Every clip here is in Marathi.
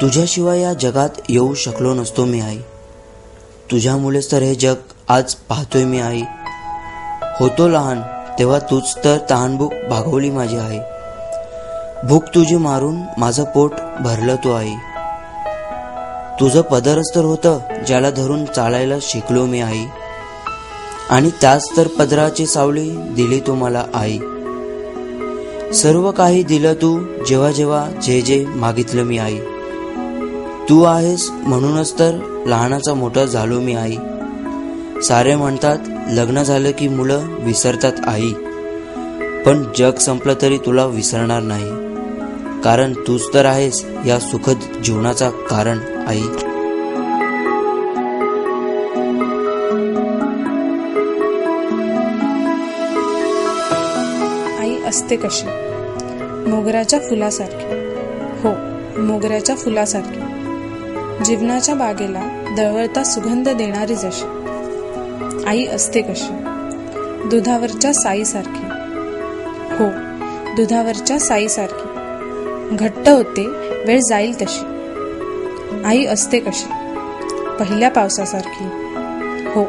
तुझ्याशिवाय या जगात येऊ शकलो नसतो मी आई. तुझ्यामुळेच तर हे जग आज पाहतोय मी आई. होतो लहान तेव्हा तूच तर तहानभूक भागवली माझी आई. भूक तुझी मारून माझं पोट भरलं तू आई. तुझं पदरच तर होतं ज्याला धरून चालायला शिकलो मी आई. आणि त्याच तर पदराची सावली दिली तू मला आई. सर्व काही दिलं तू जेव्हा जेव्हा जे जे मागितलं मी आई. तू आहेस म्हणूनच तर लहानाचा मोठा झालो मी आई. सारे म्हणतात लग्न झालं की मुलं विसरतात आई. पण जग संपलं तरी तुला विसरणार नाही, कारण तूच तर आहेस या सुखद जीवनाचा कारण आई. आई असते कशी? मोगऱ्याच्या फुलासारखी. हो, मोगऱ्याच्या फुलासारखी. जीवनाच्या बागेला दळवळता सुगंध देणारी जशी. आई असते कशी? दुधावरच्या साईसारखी. हो, दुधावरच्या साईसारखी. घट्ट होते वेळ जाईल तशी. आई असते कशी? पहिल्या पावसासारखी. हो,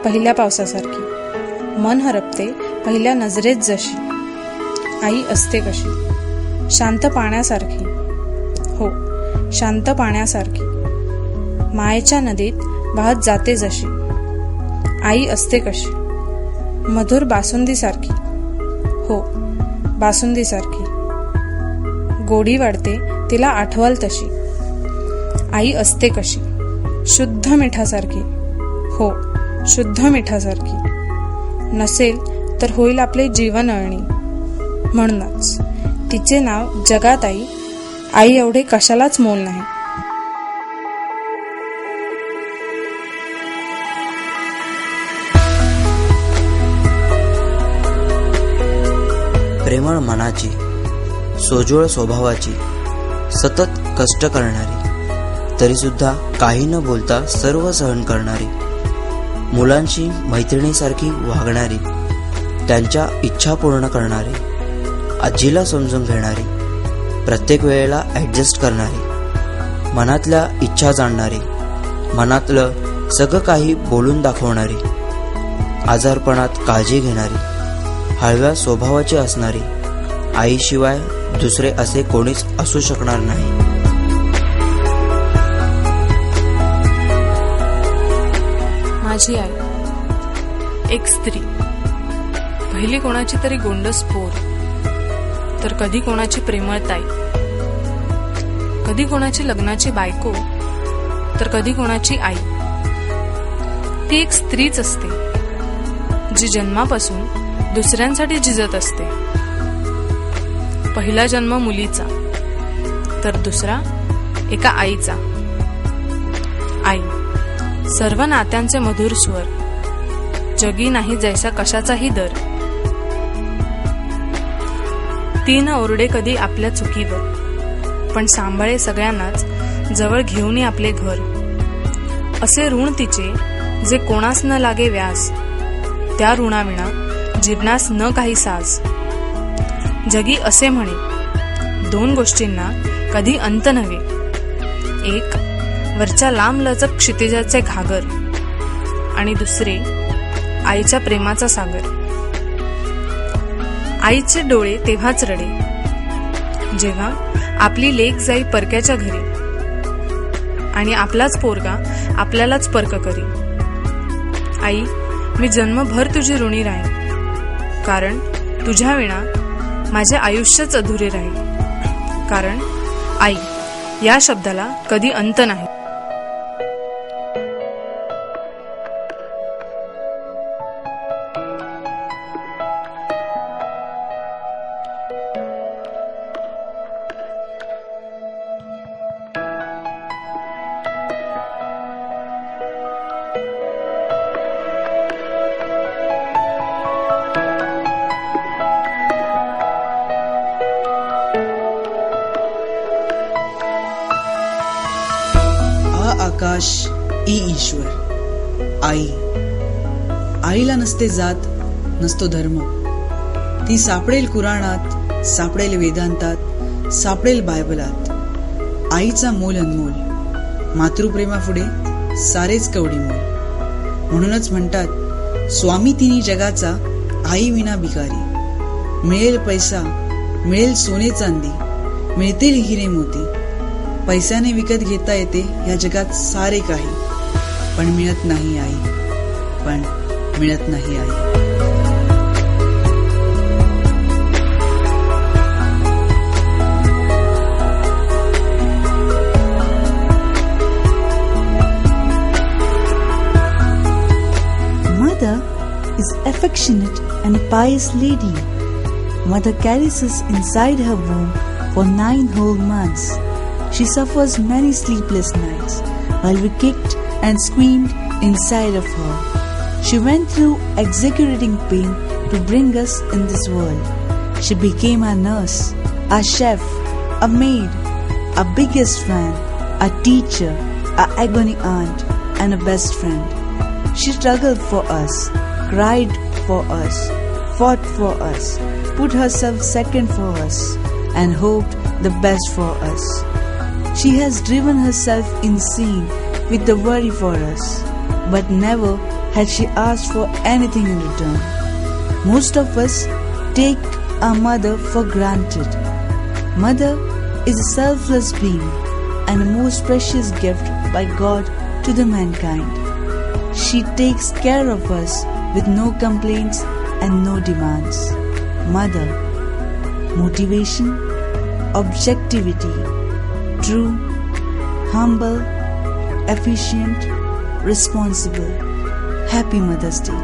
पहिल्या पावसासारखी. मन हरपते पहिल्या नजरेत जशी. आई असते कशी? शांत पाण्यासारखी. हो, शांत पाण्यासारखी. मायेच्या नदीत वाहत जाते जशी. आई असते कशी? मधुर बासुंदीसारखी. हो, बासुंदीसारखी. गोडी वाढते तिला आठवाल तशी. आई असते कशी? शुद्ध मिठासारखी. हो, शुद्ध मिठासारखी. नसेल तर होईल आपले जीवन अळणी. म्हणूनच तिचे नाव जगात आई. आई एवढे कशालाच मोल नाही. प्रेमळ मनाची, सोज्वळ स्वभावाची, सतत कष्ट करणारी, तरी सुद्धा काही न बोलता सर्व सहन करणारी, मुलांशी मैत्रिणीसारखी वागणारी, त्यांच्या इच्छा पूर्ण करणारी, आजीला समजून घेणारी, प्रत्येक वेळेला ॲडजस्ट करणारी, मनातल्या इच्छा जाणणारी, मनातलं सगळं काही बोलून दाखवणारी, आजारपणात काळजी घेणारी, हळव्या स्वभावाची असणारी, आईशिवाय दुसरे असे कोणीच असू शकणार नाही. माझी आई एक स्त्री, पहिली कोणाची तरी गोंडस पोर, तर कधी कोणाची प्रेमळ ताई, कधी कोणाची लग्नाची बायको, तर कधी कोणाची आई. ती एक स्त्रीच असते जी जन्मापासून दुसऱ्यांसाठी झिजत असते. पहिला जन्म मुलीचा, तर दुसरा एका आईचा. आई सर्व नात्यांचे मधुर स्वर, जगी नाही जैसा कशाचाही दर. ती न ओरडे कधी आपल्या चुकीवर, पण सांभाळे सगळ्यांनाच जवळ घेऊन आपले घर. असे ऋण तिचे जे कोणास न लागे व्यास, त्या ऋणाविना जीवनास न काही साज. जगी असे म्हणे दोन गोष्टींना कधी अंत नव्हे. एक वरच्या लांब लचक क्षितिजाचे घागर, आणि दुसरे आईच्या प्रेमाचा सागर. आईचे डोळे तेव्हाच रडे जेव्हा आपली लेक जाई परक्याच्या घरी, आणि आपलाच पोरगा आपल्यालाच परक करी. आई, मी जन्मभर तुझी ऋणी राहीन, कारण तुझ्या विना माझे आयुष्यच अधुरे राहील. कारण आई या शब्दाला कधी अंत नाही. आकाश ई ईश्वर. आई, आईला नसते जात, नसतो धर्म. ती सापडेल कुराणात, सापडेल वेदांतात, सापडेल बायबलात. आईचा मोल अनमोल, मातृप्रेमापुढे सारेच कवडीमोल. म्हणूनच म्हणतात, स्वामी तिन्ही जगाचा, आई विना भिकारी. मिळेल पैसा, मिळेल सोने चांदी, मिळतील हिरे मोती. पैशाने विकत घेता येते या जगात सारे काही, पण मिळत नाही आई, पण मिळत नाही आई. Mother is affectionate and pious lady. Mother carries us inside her womb for 9 whole months. She suffers many sleepless nights while we kicked and screamed inside of her. She went through excruciating pain to bring us in this world. She became our nurse, our chef, a maid, our biggest fan, a teacher, our agony aunt, and a best friend. She struggled for us, cried for us, fought for us, put herself second for us, and hoped the best for us. She has driven herself insane with the worry for us, but never had she asked for anything in return. Most of us take our mother for granted. Mother is a selfless being and a most precious gift by God to the mankind. She takes care of us with no complaints and no demands. Mother, motivation, objectivity, true, humble, efficient, responsible. Happy Mother's Day.